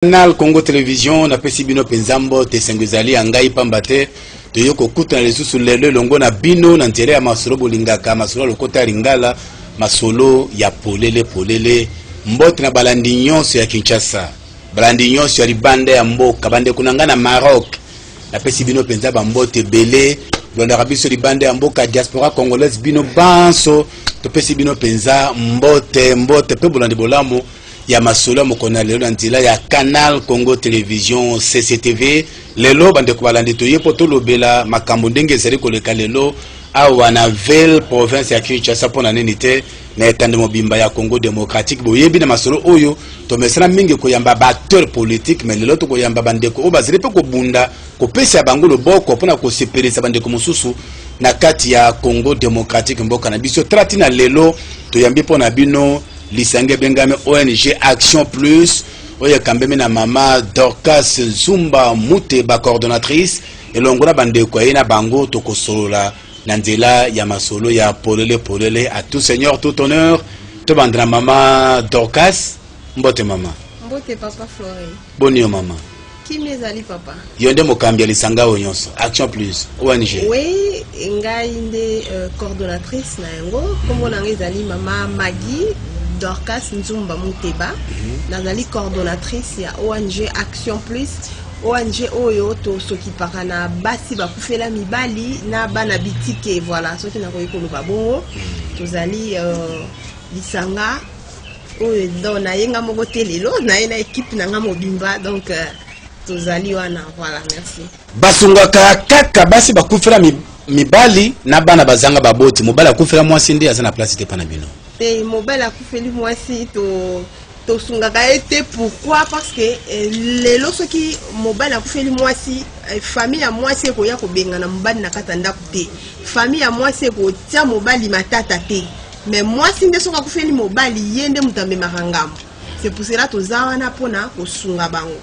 Canal Congo Télévision na pesi bino penzambo te sengezali angai pambate to yoko kuta na lisusu lelo longo na bino na ntere ya masolo bolingaka masolo lokota lingala masolo ya polele mbote na balandi nyonso ya Kinshasa balandi nyonso ya libanda ya mboka bande kunanga na Maroc na pesi bino penza ba mbote belé blonda biso libanda ya mboka diaspora congolaise bino banso to pesi bino penza mbote pe bolandi bolamo ya masolo mokona lelo na nzela ya Canal Congo Télévision CCTV lelo bande ko balandi to yepo to lobela makambo ndenge ezali koleka lelo awa na Ville province ya Kinshasa pona nini te na etande mobimba ya Congo démocratique boyebi na masolo oyo to mesana mingi ko yamba ba acteur politique mais lelo to ko yamba bandeko o bazeli pe ko bunda ko pesa bango loboko pona ko sepelisa bandeko mususu na kati ya Congo démocratique mboka na biso tratina lelo to yambi pona bino lisange bengame ONG Action Plus oye kambeme na mama Dorcas Zumba Muteba coordonnatrice elongona bandeko ina bango to kosolola na nzela ya masolo ya polele à tout seigneur tout honneur to bandra mama Dorcas mbote mama mbote papa Floré bonio mama kimezali papa yonde mokambi lisanga onyonso Action Plus ONG oui ngai nde coordonnatrice na yango kombo na ngai ezali mama Maggie Dorcas Nzumba Muteba nazali coordonnatrice ya ONG Action Plus ONG oyo to soki pakana basi bakufela mibali na bana bitike voilà soki na koyiko loba bongo tozali lisanga oyo do na yenga moko telelo na ena équipe na nga mobimba donc tozali wana voilà merci basungaka kaka basi bakufela mibali na bana bazanga baboti mobala akufela mwasi ndi azana place te pana bino et mobile akufeli mwasi to sungaka ete pourquoi parce que lelo soki mobile akufeli mwasi famille ya mwasi ko ya ko benga na mbali na kata ndako te famille ya mwasi ko tia mobile matata te mais mwasi nde soka akufeli mobile yende mutambe marangambo c'est pour cela to zawana pona ko sunga bango.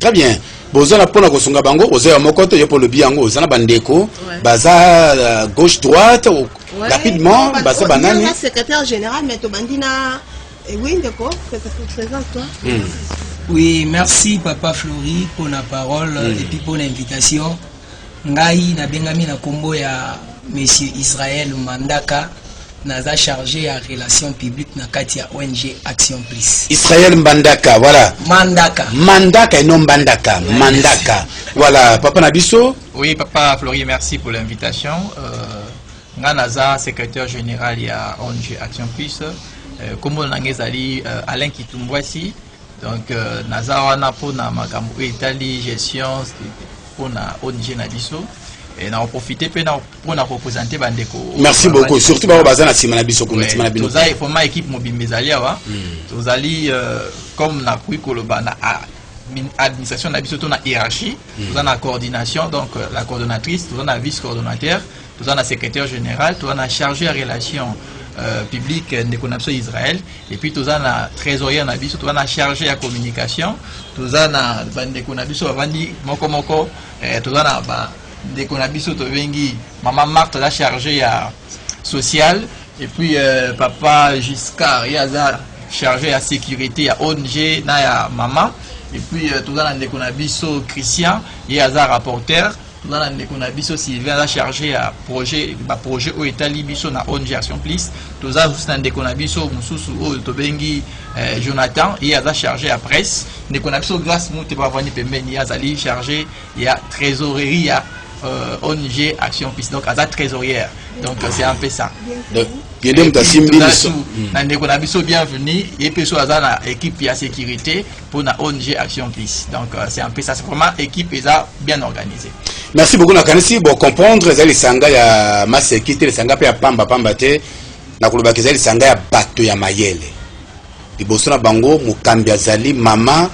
Très bien. Bozana pona ko sunga bango ozeya mokoto yo polo biango ozana bandeko baza gauche droite rapidement baza banani secrétaire général mais to bandina oui d'accord présente toi. Oui, merci papa Flori pour la parole et puis pour l'invitation. Ngai na bengami na kombo ya monsieur Israël Mandaka naza chargé à relations publiques na kati ya ONG Action Plus. Israël Mandaka, voilà. Mandaka et non Mandaka. Ouais, Mandaka. Voilà, papa Nabiso. Oui, papa Flori, merci pour l'invitation. Naza, secrétaire général ya ONG Action Plus. Comme on a dit, Alain Kitumbwasi. Donc, Naza wana pour na makambo etali gestion pour na ONG Nabiso. Et on a profité pour nous représenter bandeko. Merci beaucoup. Surtout pour bazana simana biso ko simana bino. Nous avons formé équipe mobimbezalia wa. Nous allons comme na kui koloba na administration na biso to na hiérarchie, nous avons la coordination donc la coordonnatrice, nous avons la vice-coordonnateur, nous avons la secrétaire générale, nous avons la chargée à relations publiques de connexion Israël et puis nous avons la trésorière na biso, nous avons la chargée à communication, nous avons la bandeko na biso bandi moko nous avons la dès qu'on a biso to vengi maman Marthe la chargée à social et puis papa Giscard il a chargé à sécurité à ONG na ya maman et puis tout dans dès qu'on a biso Christian il a rapporteur tout dans dès qu'on a biso Sylvain la chargé à projet au Italie biso na ONG Action Plus tout ça dans dès qu'on a biso mususu o to vengi Jonathan il a chargé à presse dès qu'on a biso grâce monte pas venir pembeni il a chargé il y a trésorerie ONG Action Plus donc à la trésorière donc c'est un peu ça bienvenue et puis soit la équipe de sécurité pour la ONG Action Plus donc c'est un peu ça c'est vraiment équipe bien organisée. Merci beaucoup nakanisi bon comprendre ezali sanga ya masekite sanga pe ya pamba te na kuluba kezali sanga ya bato ya mayele liboso na bango mukambi azali mama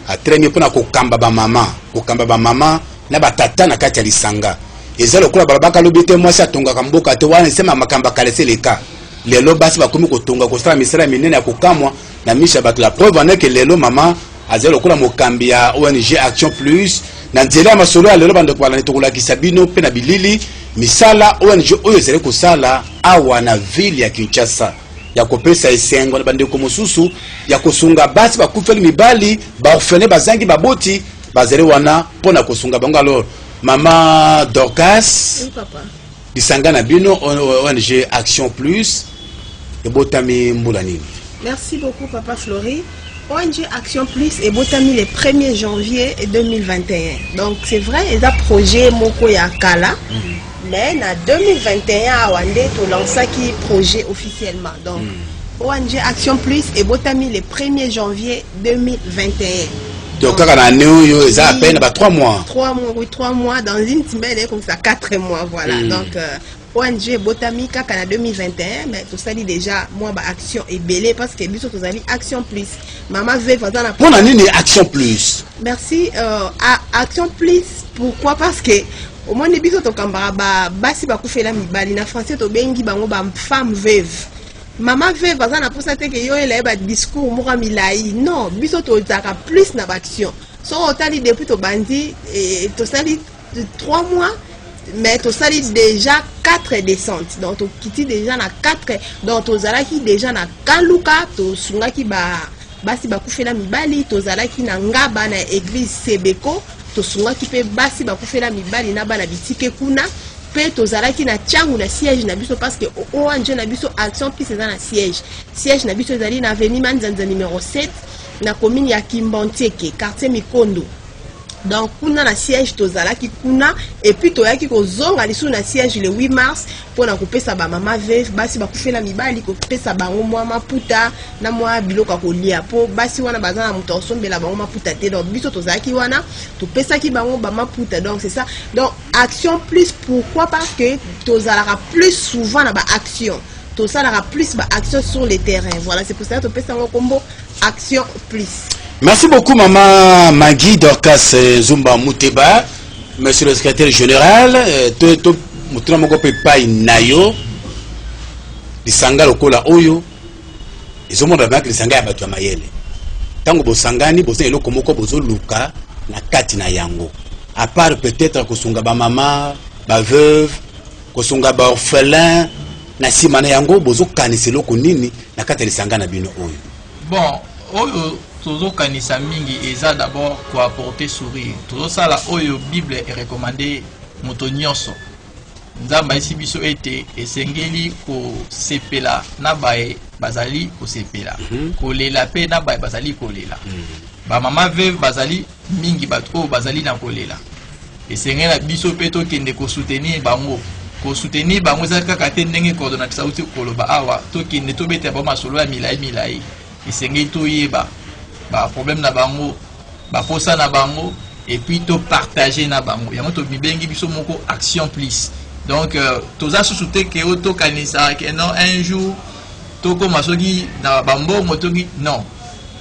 a très bien pona ko kamba ba mama na batata na kati ya lisanga ezalo kula balabaka lobite mwasi atonga kamboka te wana sema makamba kalese leka lelo basi bakomi kotonga kosala misala minene ya kokamwa na misha bato la preuve en est que lelo mama azalo kula mokambi ya ONG Action Plus na nzela ya masolo ya lelo bando kwala netokola kisabino pe na bilili misala ONG oyo ezali kosala awa na ville ya Kinshasa ya kopesa esengo na bandeko mosusu ya kosunga basi bakufeli mibali baorfele bazangi baboti bazali wana pona kosunga bango. Alors Maman Dorcas, Oui, papa. Bisanga na bino ONG Action Plus et botami mbulanini. Merci beaucoup, papa Flori. ONG Action Plus et botami le 1er janvier 2021. Donc c'est vrai, il y a un projet Moko Yakala. Mais en 2021, à Wande, tu lances qui projet officiellement. Donc ONG Action Plus et botami le 1er janvier 2021. Donc, quand on a eu à peine 3 mois. 3 mois, oui, 3 mois. Dans une semaine, comme ça, 4 mois, voilà. Donc, ONG Botami, quand en 2021, mais tout ça dit déjà, moi, bah, action est belle parce que, biso, tout ça dit Action Plus. Maman veut faire dans la. On a une Action Plus. Merci. Action Plus, pourquoi? Parce que, au moins, les biso, to kambara, bah, si, bah, koufé la mibali, na français, to bengi, bah, femme veuve. Maman veut parce qu'on a pour ça que yo il a discours mora milai non biso to zaka plus na action so otali depuis to bandi et to sali 3 mois mais to sali déjà 4 descentes donc to kiti déjà na 4 donc to zalaki déjà na kaluka to sungaki basi bakufela mibali to zalaki na ngaba na église Sebeko to sungaki pe basi bakufela mibali na bana bitike kuna pe tozalaki na tiangu na siège na biso parce que ONG na biso Action Plus c'est dans la siège na biso ezali na avenue Manzanza numéro 7 na commune ya Kimbontieke quartier Mikondo. Donc kuna na siège tozalaki kuna et puis toyaki kozonga lisu na siège le 8 mars pour na kopesa ba mama veuve basi bakufela mibali kopesa bango mwa maputa na mwa biloko kolia po basi wana bazana muto osombela bango maputa te. Donc biso tozalaki wana topesaki bango ba maputa. Donc c'est ça. Donc Action Plus, pourquoi? Parce que tozalaka plus souvent na ba action tozalaka plus ba action sur le terrain. Voilà, c'est pour ça que topesa ngo combo Action Plus. Merci beaucoup, Maman Magui Dorcas Zumba Mouteba, Monsieur le secrétaire général. Mutuna moko pe pai nayo. Bisanga lokola oyo. Izomonda bank lisanga ya batu ya mayele. Tango bosangani bozo eloko moko bozo luka na kati na yango. À part peut-être kosunga ba mama, ba veuve, kosunga ba orphelin, na simana yango bozo kanisa loko nini na kati lisanga na bino oyo. Bon, oyo toujours kanisa mingi eza d'abord quoi apporter sourire. Toujours ça la oyo Bible est recommandé moto nyonso. Nzamba isi biso ete esengeli ko sepela na bae bazali ko sepela. Ko lela pe na bae bazali ko lela. Ba mama veuve bazali mingi bato bazali na ko lela. Esengela biso pe to kende ko soutenir bango. Ko soutenir bango za kaka te ndenge coordonnateur sauti koloba awa to kende to beta ba masolo ya milai. Esengeli to yeba ba problème na bango ba posa na bango et puis to partager na bango yango to bibengi biso moko Action Plus. Donc toza souté que auto kanisa que non un jour to ko masogi na bambo motogi non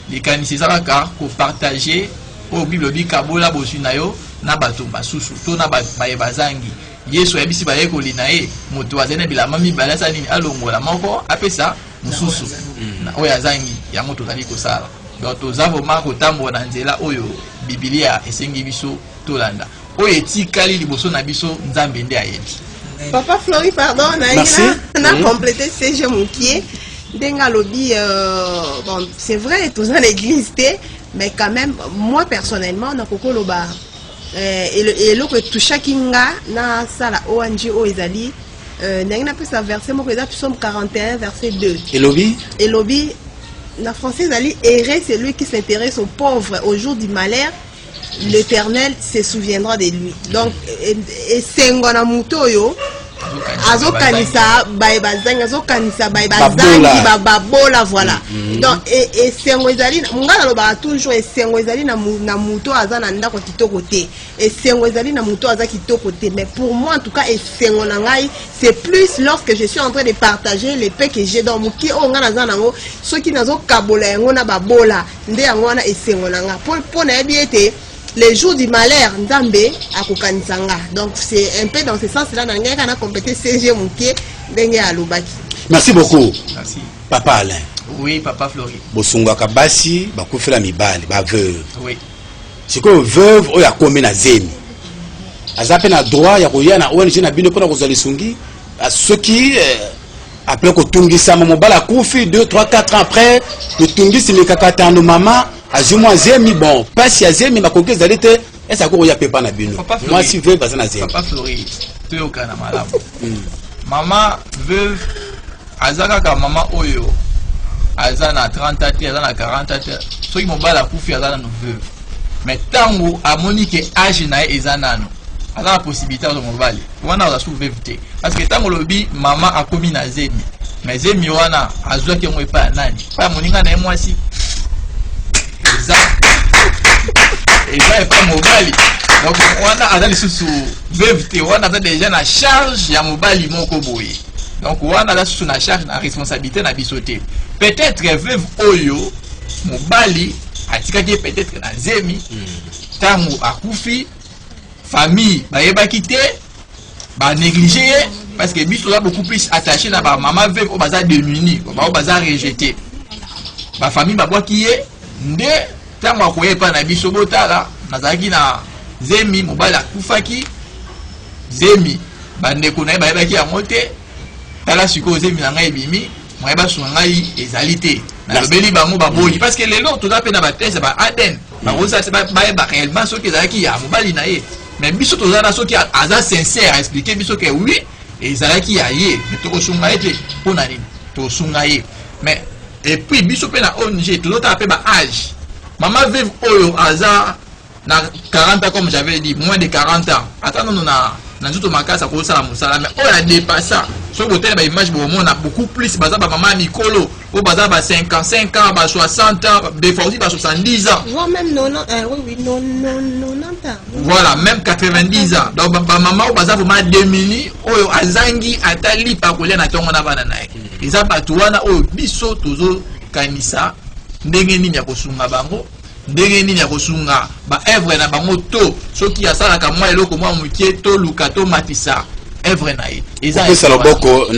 les kanisa zaka ko partager au Bible bi kabola bosu na yo na bato basusu to na ba bazangi Yesu ya bisi ba yeko linae moto azene bila mami balasa nini alongola moko apesa mususu na oya zangi ya moto zali ko sala. Donc tozavo mako tambo na nzela oyo Biblia esengi biso tolanda oyo etikali liboso na biso nzambe nde ayebi. Papa Flori, pardon, on a complété CG Moukier. Denga lobby, bon, c'est vrai, tous dans l'église, mais quand même, moi personnellement, on a beaucoup le bar. Et le que tout chakinga na sala ONG Oezali, n'a pas sa verset, moi que ça, Psaume 41, verset 2. Et lobby? Et lobby, la française ali errer, c'est lui qui s'intéresse aux pauvres au jour du malheur. L'Éternel se souviendra de lui. Donc, et sengona mutoyo azokanisa baibazanga azokanisa baibazangi babola voilà. Donc et sengozali ngala loba toujours et sengozali na muto azana ndako kitoko te et sengozali na muto azaki kitoko te mais pour moi en tout cas et sengona ngai c'est plus lorsque je suis en train de partager les paix que j'ai dans mon qui on ngana zana ngo ceux qui nazo kabola yango na babola nde yango na et sengona nga pour na biete les jours du malheur, Nzambe akokanisanga. Donc c'est un peu dans ce sens-là qu'on a complété CG Moukier Dengue Alobaki. Merci beaucoup. Merci. Papa Alain. Oui, Papa Flori. Bosunga kabasi bakufela mibali ba veuve. Oui. C'est que veuve oya komé na zemi. Azape na droit ya koya na ONG na bino pona kozali sungi à ceux qui après kotungisa mobala kufi 2 3 4 ans après totungisi le kakatano mama azimwa zemi bon pasi ya zemi makoki ezali te esa ko ya pepa na bino moi si veuve bazana zemi papa Flori to kana malamu mama veuve azaka mama oyo azana 30 ans azana 40 ans soki mobala kufi azana no veuve mais tango amoni ke âge na ezanano azana possibilité de mobali wana za sous veuve te parce que tango lobi mama akomi na zemi mais zemi wana azwa ke mo epa nani pa moninga na mwasi eza epa mobali donc wana azali susu veuve te wana aza déjà na charge ya mobali moko boye donc wana aza susu na charge na responsabilité na biso te peut-être veuve oyo mobali atikaki peut-être na zemi tango akufi famille bayebaki te ba négliger parce que biso là beaucoup plus attaché na ba maman veuve o baza démuni ba baza rejeté ba famille ba boaki ye nde tango akoyepa na biso botala nazaki na zemi mobali akufaki zemi bandeko na ye bayebaki yango te tala sikoyo zemi na ngai ebimi moyeba so ngai ezali te nalobeli bango baboyi parce que lelo toza mpe na batese ba aden bakoza te bayeba réellement soki ezalaki ya mobali na ye mais biso toza na soki aza sincère expliquer biso ke oui ezalaki ya ye mais tokosunga ye te mpona nini tosunga ye mais et puis biso mpe na ONG tozotala mpe ba âge mama veuve oyo aza na 40 ans comme j'avais dit moins de 40 ans attends non na nzoto makasa ko sala musala mais oyo a dépassé so botel ba image bo mona beaucoup plus baza ba mama mikolo o baza ba 55 ans ba 60 ans des fois aussi ba 70 ans voire même 90 oui 90 ans voilà même 90 ans donc ba mama o baza vraiment démuni oyo azangi atali pa kolia na tongo na bana naye eza batu wana oyo biso tozo kanisa ndenge nini ya kosunga bango ndenge nini ya kosunga ba œuvre na bango to soki asalaka mwa eloko mwa mukie to luka to matisa œuvre na ye eza pesa loboko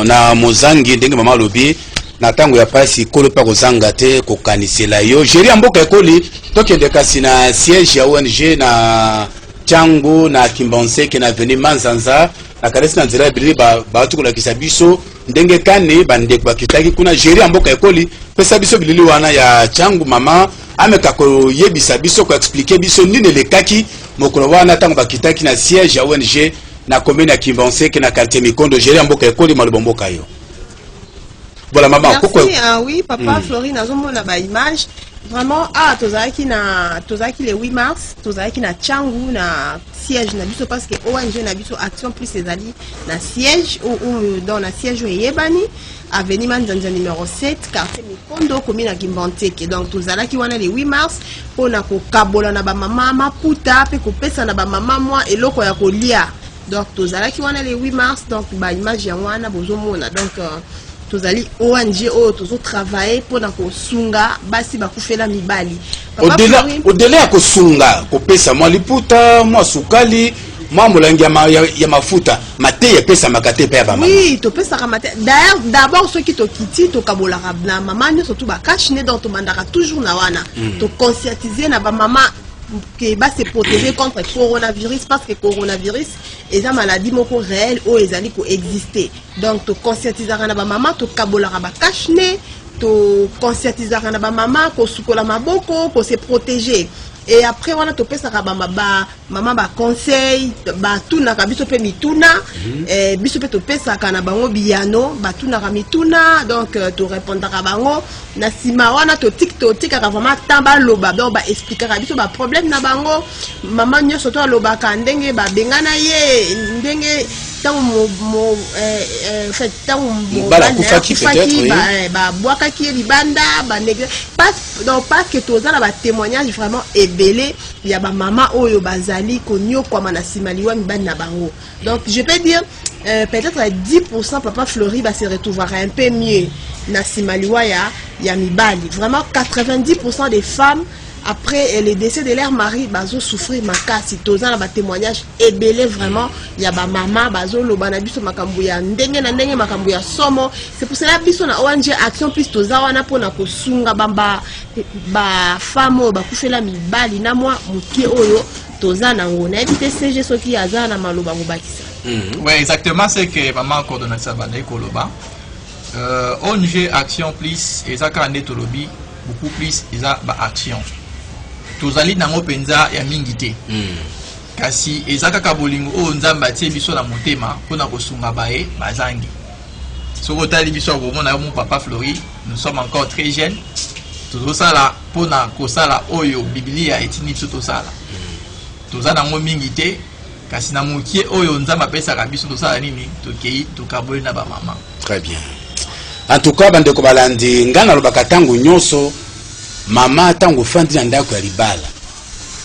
na mozangi ndenge mama lobi na tango ya pasi kolo pa kozanga te kokanisela yo jeri ya mboka ekoli tokende kasi na siège ya ONG na Tchangu na Kimbonseke na Avenue Manzanza na karesi na nzela bilili batu kolakisa biso ndenge kani bandeko bakitaki kuna jeri ya mboka ekoli pesa biso bilili wana ya Tchangu mama ameka koyebisa biso ko expliquer biso nini elekaki mokolo wana tango bakitaki na siège ya ONG na commune ya Kimbonseke na quartier Mikondo jeri ya mboka ekoli malobomboka yo. Voilà maman. Merci, oui papa Flori nazomona ba image vraiment tozaki les 8 mars tozaki na Tchangu na siège na biso parce que ONG na biso action plus ezali na siège ou dans la siège yebani avenue Manzanza numéro 7 quartier Mikondo commune ya Kimbonseke donc tozalaki wana les 8 mars pona ko kabola na ba mama maputa pe ko pesa na ba mama moi eloko ya kolia donc tozalaki wana les 8 mars donc ba image ya wana bozomona donc tozali ONG oyo tozo travailler pona ko sunga basi bakufela mibali au-delà ya kosunga kopesa mwa liputa mwa sukali mwa molangi ya mafuta mate ya pesa makate pe ya ba mama oui to pesa ka mate d'ailleurs d'abord ceux qui to kiti to kabola na mama nyo surtout ba cache ne donc to mandaka toujours na wana to conscientiser na ba mama que va se protéger contre le coronavirus parce que le coronavirus est une maladie réelle ou ezali ko exister donc to conscientiser na ba mama to kabola ba cache to conscientiser na ba mama ko sukola maboko ko se protéger et après on a topé ça maman ba conseil ba tuna ka biso pe mituna biso pe topé ça kana bango biano ba tuna ka mituna donc to répondre ka bango na sima wana to TikTok ka vraiment tamba loba ba expliquer ka biso ba problème na bango maman nyo soto loba ka ndenge ba bengana ye ndenge tango fait tango bala kufaki peut-être ba boaka ki libanda ba néglige donc parce que to za na ba témoignage vraiment belé il y a ba maman oyo bazali konyo kwa manasimaliwa mibani na bango donc je peux dire peut-être 10% papa Flori va se retrouver un peu mieux na simaliwa ya mibali vraiment 90% des femmes après le décès de leur mari bazo souffrir makasi toza na ba témoignage ebelé vraiment ya ba mama bazo loba na biso makambo ya ndenge na ndenge makambo ya somo c'est pour cela biso na ONG action plus toza wana pona ko sunga ba femme ba kufela mibali na mwa mukie oyo toza na ngona éviter CG soki aza na maloba ngobakisa ouais exactement c'est que maman coordonnateur bana koloba ONG Action Plus et ça quand tolobi beaucoup plus eza ba action tozali nango penza ya mingité kasi eza kaka bolingo o nzamba tie biso na motema pona kosunga bae bazangi soko tali biso ko mona mon papa Flori nous sommes encore très jeunes tozo sala pona ko sala oyo biblia etini biso to sala toza nango mingité kasi na mokie oyo nzamba pesa ka biso to sala nini tokei to kaboli na ba mama. Très bien. En tout cas bande ko balandi ngana lobaka tangu nyonso mama tangu fandi na ndako ya libala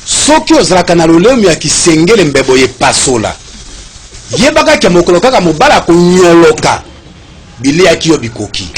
soki ozalaka na lolemu ya kisengele mbebo ye pasola yebaka ke mokolo kaka mobala konyoloka bilia kiyo bikoki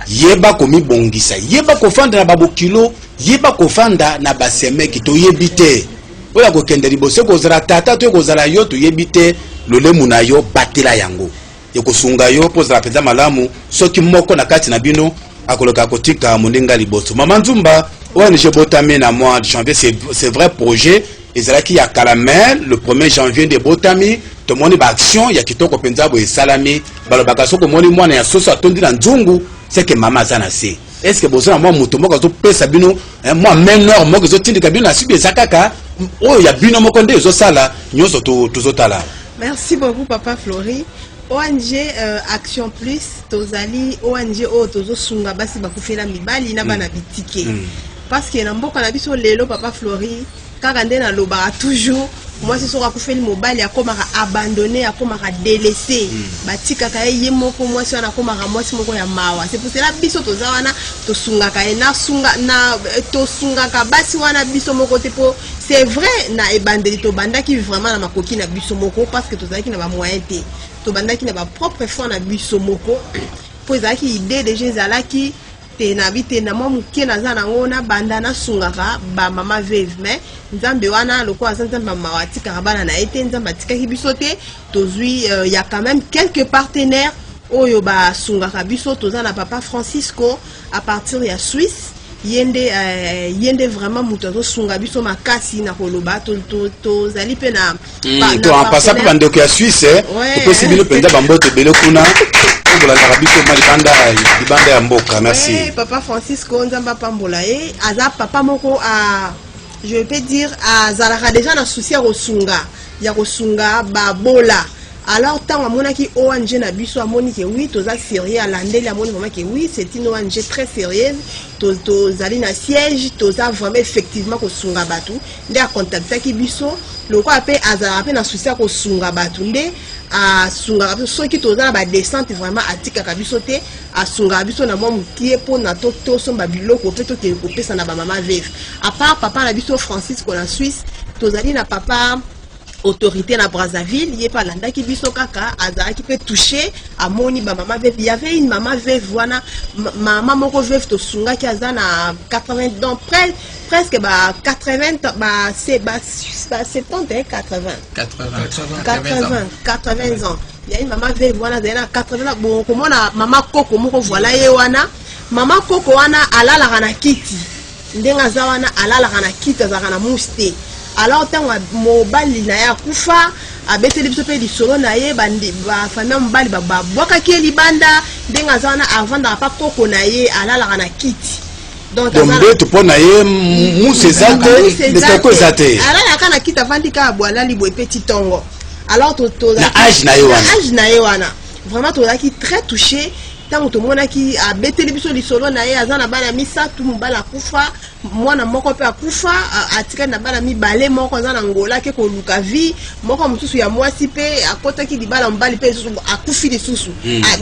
yeba komibongisa yeba kofanda na babokilo yeba kofanda na basemeki to yebite oya kokende liboso kozala tata to kozala yo to yebite lolemu na yo batela yango ekosunga yo pozala penza malamu soki moko na kati na bino akoloka kotika moninga liboso mama Nzumba ONG Botami na mois de janvier c'est vrai projet ezalaki ya caramel le 1er janvier de Botami to moni ba action ya kitoko penza bo esalami balobaka soko moni mwana ya soso atondi na nzungu c'est que mama zana se est-ce que bozana moi muto moko zo pesa bino moi menor moko zo tindika bino na sibi ezakaka oyo ya bino moko nde zo sala nyoso to tala. Merci beaucoup papa Flori. ONG Action Plus tozali ONG o tozo sunga basi bakufela mibali na bana bitike parce que na mboka na biso lelo papa Flori kaka nde na loba toujours moi c'est sera kufeli mobali akomaka abandonné akomaka délaissé batika ka ye moko moi c'est na komaka moi moko ya mawa c'est pour cela biso toza wana to sunga ka na sunga na to sunga ka basi wana biso moko te po c'est vrai na ebandeli to bandaki vraiment na makoki na biso moko parce que tozaki na ba moyen te to bandaki na ba propre foi na biso moko po ezaki idée déjà ezalaki te na bite na mwa muke na za nango na banda na sungaka ba mama veuve mais nzambe wana loko azanza mama watika bana na ete nzamba tikaki biso te tozui y a quand même quelques partenaires oyo ba sungaka biso toza na papa Francisco à partir ya Suisse yende vraiment muto sunga biso makasi na koloba to zali pe na to en passant par ndeko ya Suisse to sibino penza bambote bele kuna pour la biso libanda ya mboka. Merci papa Francisco nzamba pambola aza papa moko a je peux dire azalaka déjà na souci ya kosunga babola. Alors tant à qui ONG na biso amoni que oui toza sérieux à landeli amoni vraiment que oui c'est une ONG très sérieuse to zali na siège toza vraiment effectivement ko sunga batu nde a contacter ki biso loko ape azala ape na souci ko sunga batu nde a sunga biso soki toza ba descente vraiment atika ka biso te a sunga biso na mo mukie po na to somba biloko pe to ke ko pesa na ba mama veuve à part papa na biso Francisco na Suisse tozali na papa autorité na Brazzaville yé pas landa ki biso kaka azala ki peut toucher à moni ba maman veuve. Il y avait une maman veuve wana maman moko veuve to sunga ki azana 80 donc presque ba 80 ba c'est ba 70 80 ans. Il y a une maman veuve wana zana 80 bon comment na maman koko moko voilà ye wana maman koko wana alala kana kiti ndenga za wana alala kana kiti azaka na muste. Alors tant mobali na ya kufa abeteli biso pe lisolo na ye bandi ba famille mobali ba boka ki libanda ndenga zana avant da pa koko na ye alala kana kiti donc to pona ye musse zate de toko zate alala kana kiti avandi ka bwala libo petit tongo. Alors to na âge na ye wana vraiment to laki très touché tant to mona ki abeteli biso lisolo na ye azana bana misatu mobala kufa mwana moko pe akufa atika na bana mibale moko azana ngola ke ko luka vi moko mususu ya mwasi pe akota ki libala mbali pe susu akufi lisusu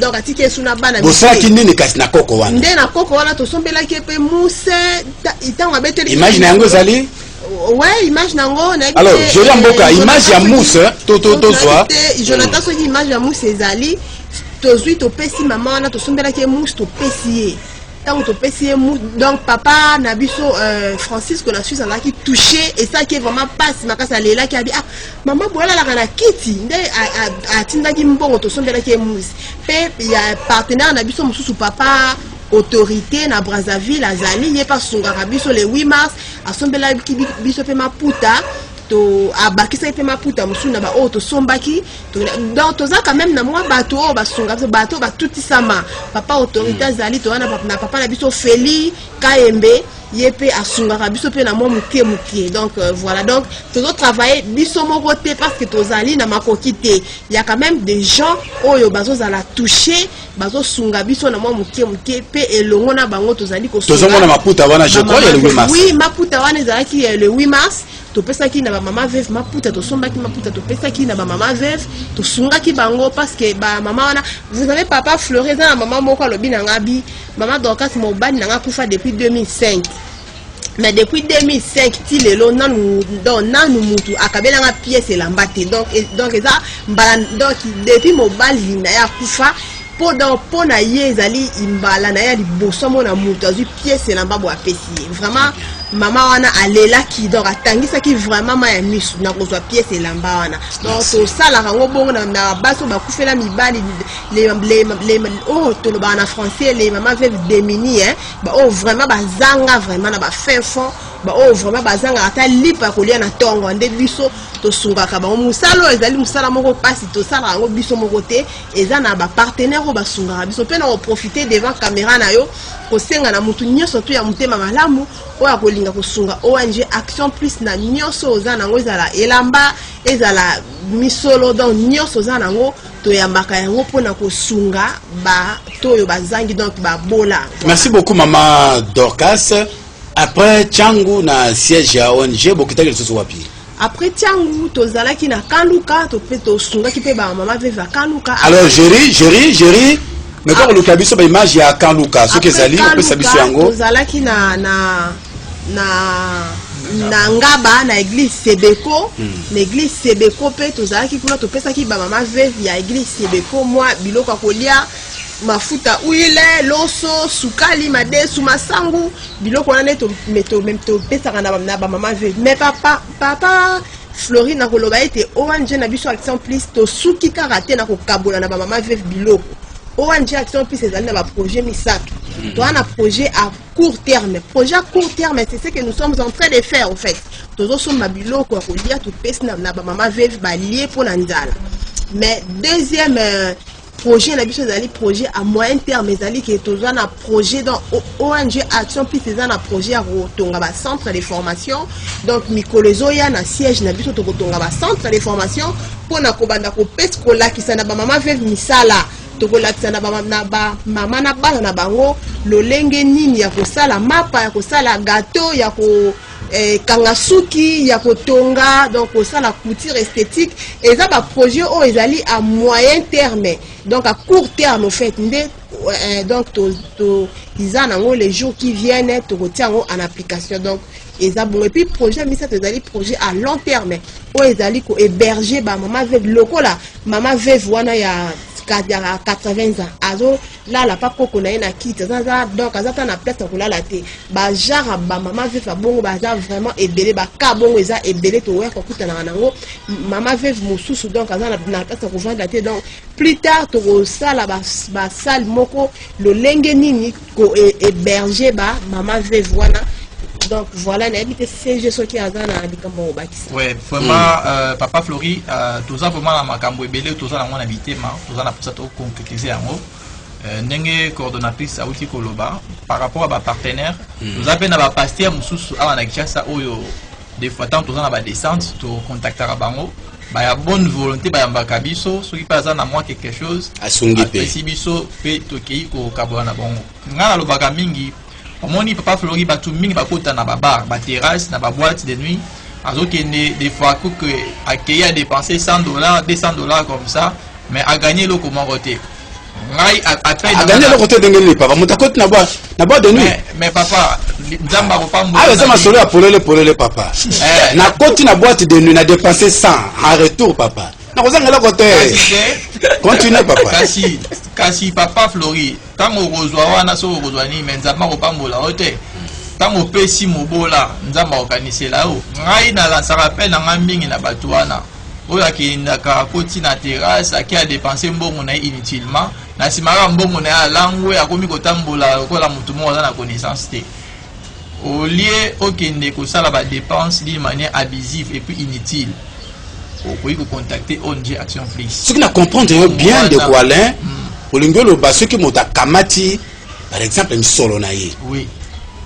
donc atike suna bana bosaki nini kasi na koko wana nde na koko wana to sombela ke pe muse itanga beteli image na yango zali ouais image nango na alors je dis mboka image ya mousse to zwa Jonathan so image ya mousse ezali tozui to pesi maman wana to sombela ke mousse to pesi donc papa nabiso Francisco na Suisse a qui touché et ça qui est vraiment passe makasa lela qui a dit ah maman bola la kana kiti nde a tinda ki mbongo to sombela ki mousse pe il y a partenaire nabiso mususu papa autorité na Brazzaville azali ye pas sunga biso le 8 mars a sombela ki biso pe maputa to abakisa pe maputa musuna ba o to sombaki donc toza quand même na moi bato o basunga bato batutisama papa autorité zali to na papa na biso Feli Kayembe yepe asunga biso pe na mo muke donc voilà donc tozo travailler biso mo côté parce que tozali na makokité il y a quand même des gens oyo bazo za la toucher bazo sunga biso na mo muke pe elongo na bango tozali ko tozo mona maputa wana je crois il y a le 8 mars oui maputa wana ezalaki le 8 mars to pesa ki na ba mama veuve maputa to somba ki maputa to pesa ki na ba mama veuve to sunga ki bango parce que ba mama wana vous savez papa Fleury na mama moko alobi na ngabi mama Dorcas mobali na nga kufa depuis 2005 mais depuis 2005 ti lelo nanu mutu akabela nga pièce elambate donc eza mbala donc depuis mobali na ya kufa po na ye ezali imbala na ya liboso mona mutu azu pièce elamba bo apesi vraiment mama wana alela ki donc atangisa ki vraiment ma ya misu na kozwa pièce elamba wana donc to sala rango bongo na baso bakufela mibali les oh to le bana français les maman veuve démunie hein ba oh vraiment bazanga vraiment na ba fin fond ba oh vraiment bazanga ata lipa kolia na tongo nde biso to sungaka ba musalo ezali musala moko pasi to sala rango biso moko te eza na ba partenaire ba sungaka biso pe na profiter devant caméra na yo kosenga na mutu nyoso to ya mutema malamu oya kolinga kosunga ONG Action Plus na nyoso oza nango ezala elamba ezala misolo donc nyoso oza nango toyambaka yango mpona kosunga ba toyo bazangi donc ba bola. Merci beaucoup maman Dorcas. Après Tchangu na siège ya ONG bokitaki lisusu wapi? Après Tchangu tozalaki na Kanluka to sunga ki pe ba mama veuve Kanluka. Alors Géry mais quand le kabiso ba image ya Kanluka ce que zali on peut sabiso yango tozalaki na ngaba na église Sebeko na église Sebeko pe tozalaki kuna to pesa ki ba mama veuve ya église Sebeko moi biloko kolia mafuta uile loso sukali madesu masangu biloko wana to pesa na ba mama veuve mais papa Fleury na koloba ete ONG na biso Action Plus to suki karate na ko kabola na ba mama veuve biloko ONG Action Plus ezali na ba projet misato to ana projet à court terme c'est ce que nous sommes en train de faire en fait tozo somba biloko ko lia to pesa na ba mama veuve ba lié pour nzala mais deuxième projet na biso ezali projet à moyen terme ezali ke toza na projet dans ONG Action Plus eza na projet ya kotonga ba centre de formation donc mikolo ezoya na siège na biso tokotonga ba centre de formation pona kobanda ko pesa kolakisa na ba mama veuve misala tokolakisa na ba mama na bana na bango lolenge nini ya kosala mapa ya kosala gâteau ya ko kangasuki ya kotonga donc kosala couture esthétique eza ba projet o ezali à moyen terme donc à court terme en fait donc to iza nango les jours qui viennent to kotia ngo en application donc eza bon et puis projet misa ezali projet à long terme o ezali ko héberger ba mama veuve lokola mama veuve wana ya 80 ans azo là la pas koko na ina kit donc azata na place ko la te ba genre ba mama veuve bongo ba vraiment ebele ba ka bongo eza ebele to wer ko kutana nango mama veuve mosusu donc azana na place ko vendre te donc plus tard to sala ba salle moko lo lenge nini ko héberger ba mama veuve wana. Donc voilà, c'est je qui a dans likambo bakisa. Ouais, vraiment papa Fleury tout ça vraiment na makambo ebele tout ça na mon habité ma tout ça na pour ça to concrétiser yango ndenge coordonnatrice auti koloba par rapport à ba partenaire nous appelle na ba pasteur mususu awa na Kinshasa oyo des fois tant tout ça na ba descente to contactera bango ba ya bonne volonté ba yambaka biso soki pa za na moi quelque chose asungi pe si biso pe to kei ko kabona bongo ngana lobaka mingi. Omoni papa Fleury batu mingi bakota na ba bar, ba terrasse, na ba boîte de nuit. Des fois que accueillir à dépenser $100, $200 comme ça, mais à gagner le comment voter. À gagner le côté de nuit, papa. Montakote na boîte de nuit. Mais papa, nzamba ko pambo. Ah, ça m'a solo pour le papa. Na côté na boîte de nuit, na dépenser 100 en retour, papa. Na kozanga la côté. Continue, papa. Kasi papa Fleury, tango kozwa wana so kozwa ni menzama ko pambola ote. Tango pesi mobola, nzamba okanisela o. Ngai na la rappel na ngambingi na batuana. Oya ki ndaka koti na terrasse aki a dépenser mbongo na inutilement. Na simara mbongo na lango ya komi kotambola kola mutu mo na connaissance te. au lieu okende ko sala ba dépense d'une manière abusive et puis inutile. Vous contacter ONG Action Plus. Ce qui n'a comprendre bien de quoi là, au lingolo ba ceux qui m'ont kamati par exemple un solo naïe. Oui.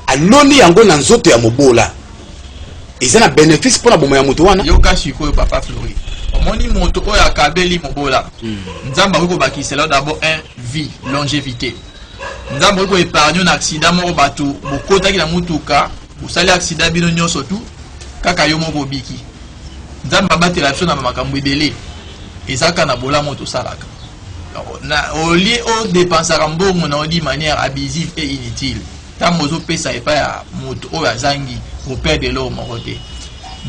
Aloni yango na nzoto ya mobola. Ils ont un bénéfice pour la bombe ya mutu wana. Yo kasi ko papa Flori. Omoni moto oyo akabeli mobola. Nzamba ko bakisela d'abord un vie, longévité. Nzamba ko épargne un accident moko batu bokota ki na mutuka, usali accident bino nyonso tout kaka yo moko biki. Nzamba batela biso na makambo ebele. Ezaka na bola moto salaka. Na oli o dépensera mbongo na di manière abusive et inutile. Tant mozo pesa epa ya moto o ya zangi pour perdre l'eau mon côté.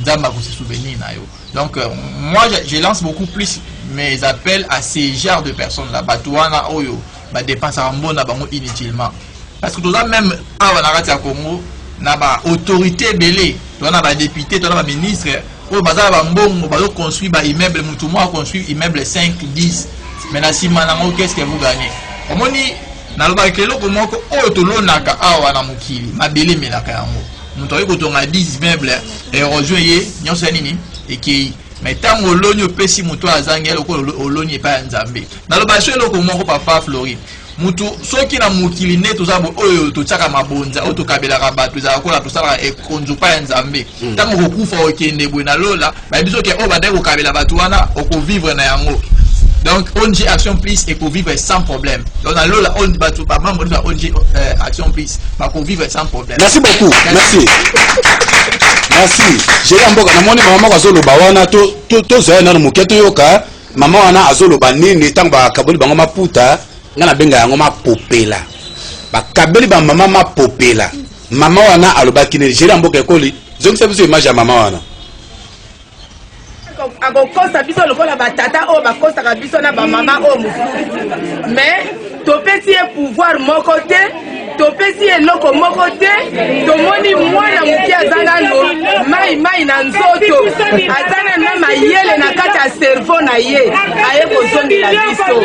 Nzamba ko se souvenir na yo. Donc moi je lance beaucoup plus mes appels à ces genres de personnes là batouana oyo ba dépensera mbongo na bango inutilement. Parce que tout ça même awa na kati ya Congo na ba autorité belé, to na ba député, to na ba ministre o bazala ba mbongo ba construire ba immeuble mutu mo construire immeuble 5 10. Mais na sima na qu'est-ce que vous gagnez? Omoni na loba kelo ko moko o to lonaka awa na mukili mabele melaka yango. Mutu oyo to nga 10 immeuble et rejoindre nyonso nini et mais tant oloni opesi mutu azangi eloko oloni pa nzambe. Na loba so eloko moko papa Flori. Mutu soki na mukili ne to zabo oyo to tsaka mabonza o to kabela rabato za kola to sala e konzo pa nzambe. Tango ko kufa okende bwena lola ba biso ke o ba dai ko kabela batu wana o ko vivre na yango. Donc ONG Action Plus et pour vivre sans problème. Donc dans l'eau on batu pas membre de ONG Action Plus pas pour vivre sans problème. Merci beaucoup. Merci. Merci. J'ai amboka na moni mama azolo bawana to zo na muketo yoka mama wana azolo banini tamba kaboli bango maputa ngana benga yango mapopela. Ba kabeli ba mama mapopela. Mama wana alobaki ne j'ai amboka ekoli. Zongi sabiso image ya mama wana. Akokosa biso lokola batata o bakosa biso na ba mama o musu. Mais topesi e pouvoir moko te, topesi e loko moko te, tomoni mwana muki azanga no mai na nzoto. Azana na mayele na kati ya cerveau na ye. Aye kozongela biso.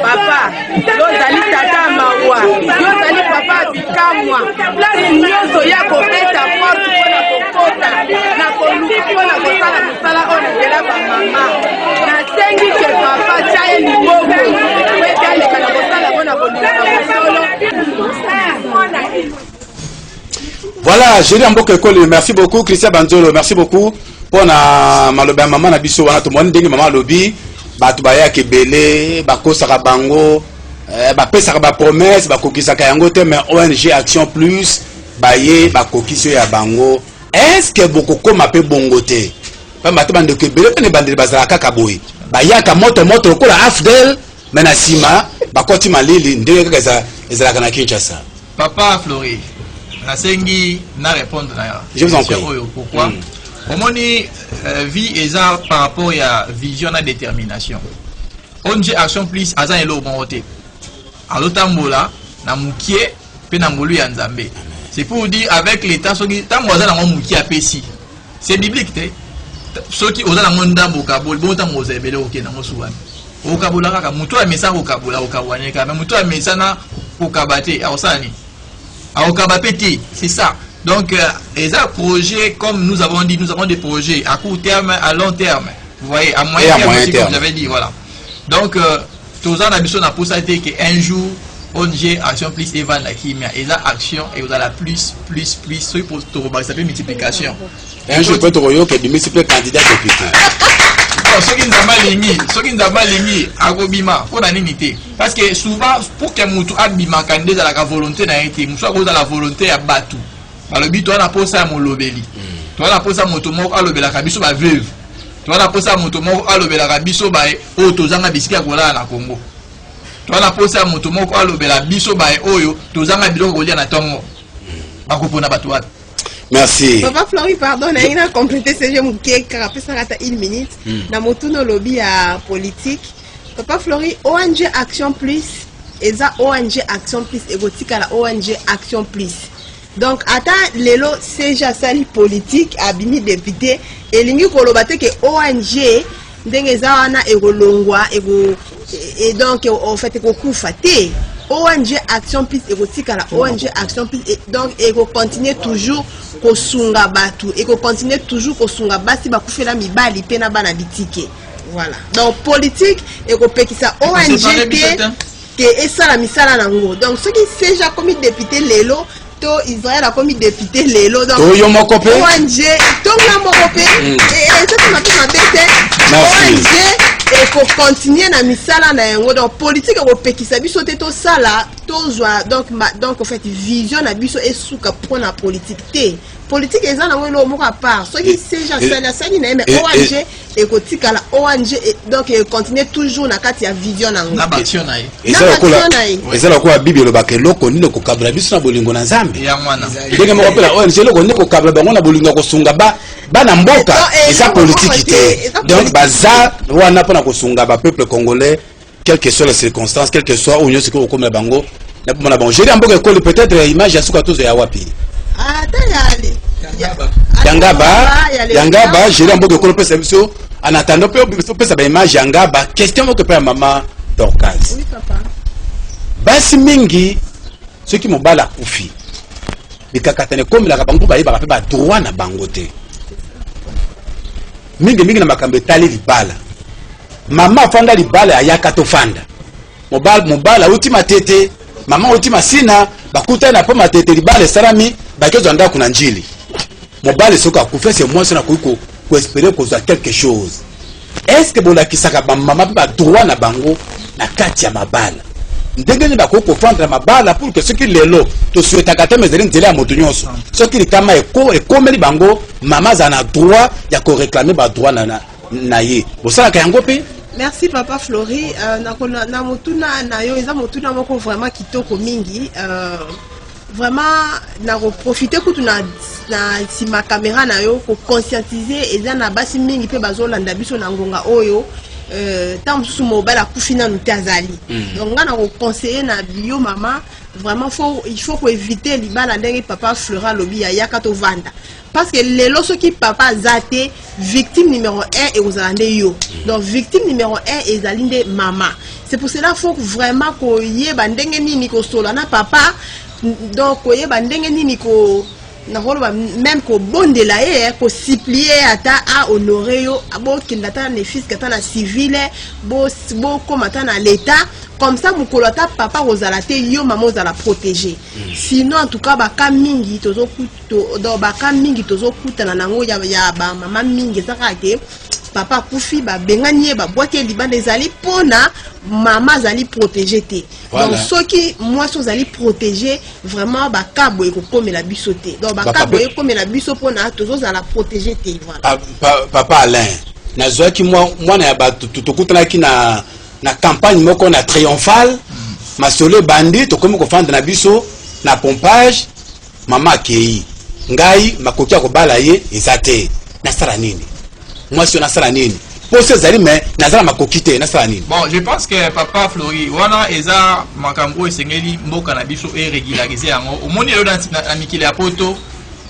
Papa, yo zali tata mawa, yo zali papa bikamwa. Place nyonso ya kopeta porte pona kokota na koluka pona kosala musala ona ngela ba mama. Na sengi ke papa chaye liboko. Weka leka na kosala pona koluka solo. Voilà, Géry Amboka Ekoli, merci beaucoup Christian Banzolo, merci beaucoup pour na maloba maman na biso wana to moni ndenge maman lobi batu baya kebele bakosaka bango bapesaka ba promesse bakokisaka yango te mais ONG Action Plus baye bakokisi ya bango. Est-ce que bokokoma pe bongo te pamba te bande kebele ne bande bazala kaka boy bayaka moto lokola afdel mais na sima bakoti malili ndenge kaka ezalaka na Kinshasa. Papa Flori na sengi na répondre na je vous en prie. Pourquoi omoni vie eza par rapport à vision na détermination. ONG Action Plus aza elo monte alotambola na mukie pe na ngolu ya nzambe. C'est pour dire avec l'état soki tango aza na mukie apesi. C'est biblique te. Soki oza na monda bokabol bon tango ozebele okena mosuwani. Okabola kaka mutu amesa okabola okawanyeka mais mutu amesa na okabate awsani. Aokabapeti, c'est ça. Donc, les projets, comme nous avons dit, nous avons des projets à court terme, à long terme. Vous voyez, à moyen terme aussi, comme j'avais dit, voilà. Donc, tous en habitude, on a pour ça qu'un jour, ONG Action Plus et Van la Kimia, et la action, et vous avez la plus, ce pour ça s'appelle multiplication. Un jour, peut-être que de multiples candidats députés. Ceux qui n'ont pas ligné, agobima, pour la unité. Parce que souvent, pour que Moutou abima candidat à la volonté n'a été, Moussa cause à la volonté à Batou. Alors, but, toi, on a posé à mon lobeli. Toi, on a posé à mon tomo à l'obéla kabiso, ma veuve. Toi, on a posé à mon tomo à l'obéla kabiso, ma otozanga bisiki à Gola na Congo. Toi, on a posé à mon tomo à l'obéla biso, ma oyo, tozanga bilo Golia na Tongo. Akopona Batouat. Merci. Papa Flori, pardon, on a complété ce jeu qui est rapide, ça rate une minute. Dans mon tour, nos lobby à politique. Papa Flori, ONG Action Plus, et ça ONG Action Plus, égotique à la ONG Action Plus. Donc, attends, l'élo, c'est jasali politique, abimi député, et l'ingi kolobate que ONG, d'engeza wana ego longwa, ego, et donc, en fait, ego koufate. ONG Action Plus érotique à la ONG Action Plus donc et continuer toujours ko sunga batu et ko continuer toujours ko sunga basi ba kufela mibali pena bana bitike voilà donc politique et ko pekisa ONG que et ça la misala nango donc ceux qui déjà commis député lelo to Israël a commis député lelo donc to yo mokopé ONG to la mokopé et ça on a bête ONG et pour continuer na misala na yango donc politique ko pekisa biso te to sala to zwa donc en fait vision na biso et souka pour na politique te politique eza na ngolo moko à part ceux qui déjà ça ni na mais ONG et ko tika la ONG donc continuer toujours na kati ya vision na ngo na baction na ye eza la ko bible lo bakelo ko nino ko kabla biso na bolingo na nzambe ya mwana ndenge moko pela ONG lo ko ndeko kabla bango na bolingo ko sunga bana mboka eza politique te donc baza wana pona ko sunga ba peuple congolais quelles que soient les circonstances quelles que soient union siko ko na bango na pona bango jeri amboka ko peut-être image ya suka tozo ya wapi Yangaba jeri amboka ko pesa biso en attendant pesa ba image Yangaba question mo que pa maman Dorcas oui papa basi mingi ceux qui mobala kufi bikakatane comme la bango ba yeba ba droit na bango te mingi na makambe tali libala mama fanda libala ayaka to fanda mobala ultima tete mama ultima sina bakuta na po matete libala sarami bakezo ndako na njili mobala soka kufese moi na kuiko ko espérer ko za quelque chose est-ce que bola kisaka ba mama ba droit na bango na kati ya mabala ndenge ni bakoko fanda mabala pour que ceux qui lelo to souhaita kata mezeli ndela ya moto nyonso ceux qui kama ekomeli bango mama za na droit ya ko réclamer ba droit na ye bosala ka yango pe. Merci papa Flori na motuna na yo eza motuna moko vraiment kitoko mingi vraiment na profiter kutu na si ma caméra na yo ko conscientiser eza na basi mingi pe bazolanda biso na ngonga oyo tant sous mobile à kufina nous tazali donc on a conseillé na bio maman vraiment il faut éviter libala ndenge papa Flora lobi ya yakato vanda parce que les loso qui papa zate victime numéro 1 et aux andé yo donc victime numéro 1 et zalinde maman c'est pour cela faut vraiment ko yeba ndenge nini ko solo na papa donc ko yeba ndenge nini ko na holoba même ko bondela ye ko supplier ata a honorer yo abo kindata ne fils kata na civil bo comme ata na l'état comme ça mukolo ata papa ozala te yo maman ozala protéger sinon en tout cas ba ka mingi tozo kuto do ba ka mingi tozo kutana nango ya ba mama mingi saka ke papa kufi ba benganie ba boite libanda ezali pona maman zali protéger te donc ceux qui moi so zali protéger vraiment ba kabo eko komela biso te donc ba kabo eko komela biso pona tozo zala protéger te voilà papa Alain nazwaki moi na ba tutokutana ki na campagne moko na triomphal masolo bandi to komi ko fanda na biso na pompage mama kei ngai makoki ko bala ye ezate na sala nini moi si on a sala nini pour ces amis mais nazala makoki te na sala nini bon je pense que papa Flori wana eza makambo esengeli mboka na biso e régulariser yango omoni yo na mikile ya poto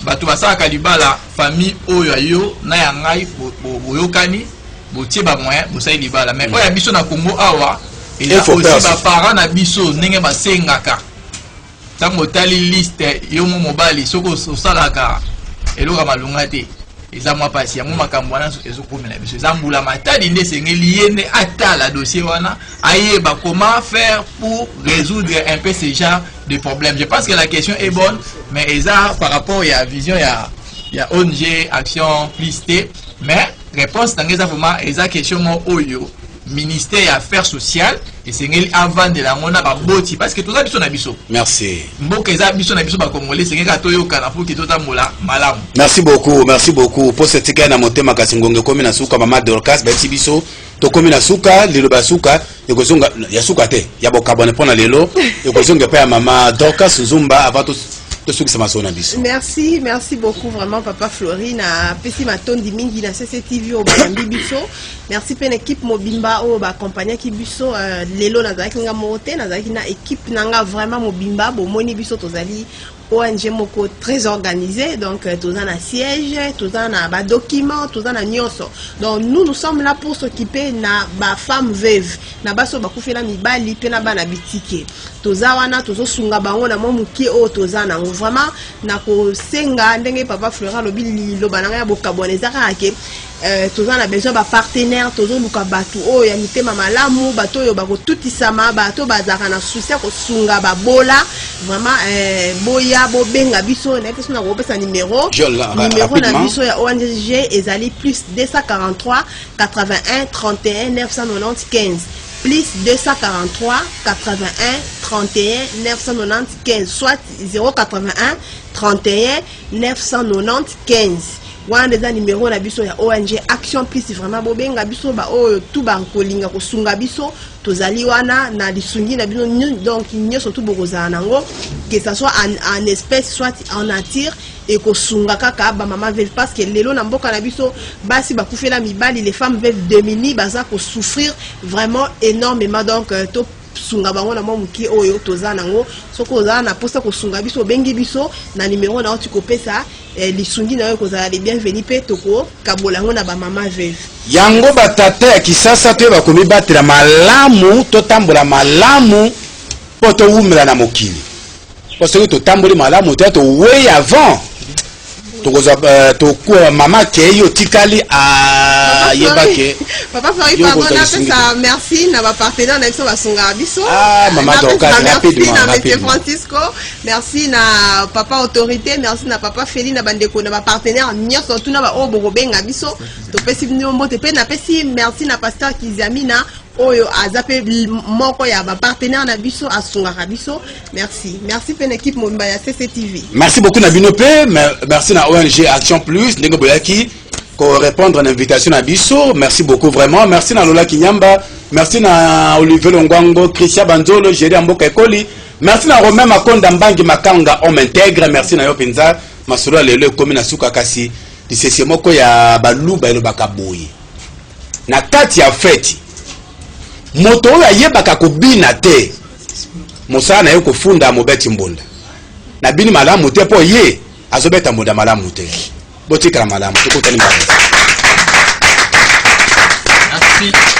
bato basaka libala famille oyo ayo na ya ngai boyokani botie ba moyen bosai libala mais oya biso na Congo awa eza aussi ba parents na biso ndenge basengaka tango tali liste yo mo mobali soko osalaka eloka malunga te eza mwa pasi ya mo makambo wana ezokomela biso eza mbula matadi nde sengeli yende atala dossier wana ayeba comment faire pour résoudre un peu ce genre de problème. Je pense que la question est bonne mais eza par rapport à la vision ya ONG Action Plus T mais réponse dans eza vraiment eza question mo oyo ministère des Affaires sociales et c'est avant de la mona ba boti parce que tout ça biso na biso. Merci. Mboka eza biso na biso ba congolais c'est ngaka toyo kana pour que tota mola malamu. Merci beaucoup pour cette gars na motema kasingonge komi na suka mama Dorcas ba biso to komi na suka lelo ba suka ekozonga ya suka te ya bokabone pona lelo ekozonga pa ya mama Dorcas Nzumba avant merci beaucoup vraiment papa Florina pesi matondi mingi na CCTV au bayambi biso merci pe l'équipe mobimba au ba accompagner ki biso lelo na zaki nga mote na zaki na équipe nanga vraiment mobimba bo moni biso tozali ONG moko très organisée, donc tous en a siège, tous en a documents, tous en a nyonso. Donc nous sommes là pour s'occuper na ba femme veuve, na baso bakufela mibali pe na bana bitike. Toza wana tozo sunga bango na momuki o toza na vraiment na ko senga ndenge papa Flora lobili lo bananga ya bokaboneza kake toza na besoin ba partenaire tozo luka batu o ya mitema malamu bato yo bako tutisama bato bazaka na souci ko sunga babola vraiment boya bo benga biso na peso na ko pesa numéro na biso ya ONG ezali plus 243 81 31 995 plus 243 81 31 995 soit 081 31 995. Wana des numéro na biso ya ONG Action Plus vraiment bobenga biso ba o tout ba kolinga ko sunga biso tozali wana na lisungi na biso donc nyoso tout bokozana nango que ça soit en espèce soit en nature et ko sunga kaka ba mama veuve parce que lelo na mboka na biso basi ba kufela mibali les femmes veuves démunies baza ko souffrir vraiment énormément donc to sunga bango na momuki oyo toza nango soko oza na posa ko sunga biso bengi biso na numéro na oti kopesa lisungi na yo kozala les bienvenus pe toko kabolango na ba mama veuve yango batata ya kisasa te bakomi batela malamu to tambola malamu poto umela na mokili parce que to tamboli malamu te to way avant tokoza to mama ke yo tikali a yebake papa Flori pardon na pesa merci na ba partenaire na biso basunga biso maman Dorcas rapidement na monsieur Francisco merci na papa autorité merci na papa Feli na bandeko na ba partenaire nyonso tuna ba obo benga biso to pesi nombo te pe na pesi merci na pasteur Kizamina oyo azape moko ya ba partenaire na biso asunga biso merci pe na équipe Momba ya CCTV merci beaucoup na binope merci na ONG Action Plus ndenge boyaki ko répondre à l'invitation na biso merci beaucoup vraiment merci na Lola Kinyamba merci na Olivier Longwango Christian Banzolo Géry Mboka Ekoli merci na Romain Makonda Mbangi Makanga homme intègre merci na yo penza masolo lelo komi na suka kasi disese moko ya baluba elo bakaboyi na kati ya fête moto oyo ayebaka kobina te mosala na ye kofunda mobeti mbunda na bini malamu te po ye azobeta mbunda malamu te botikala malamu tokotani mbala. Merci.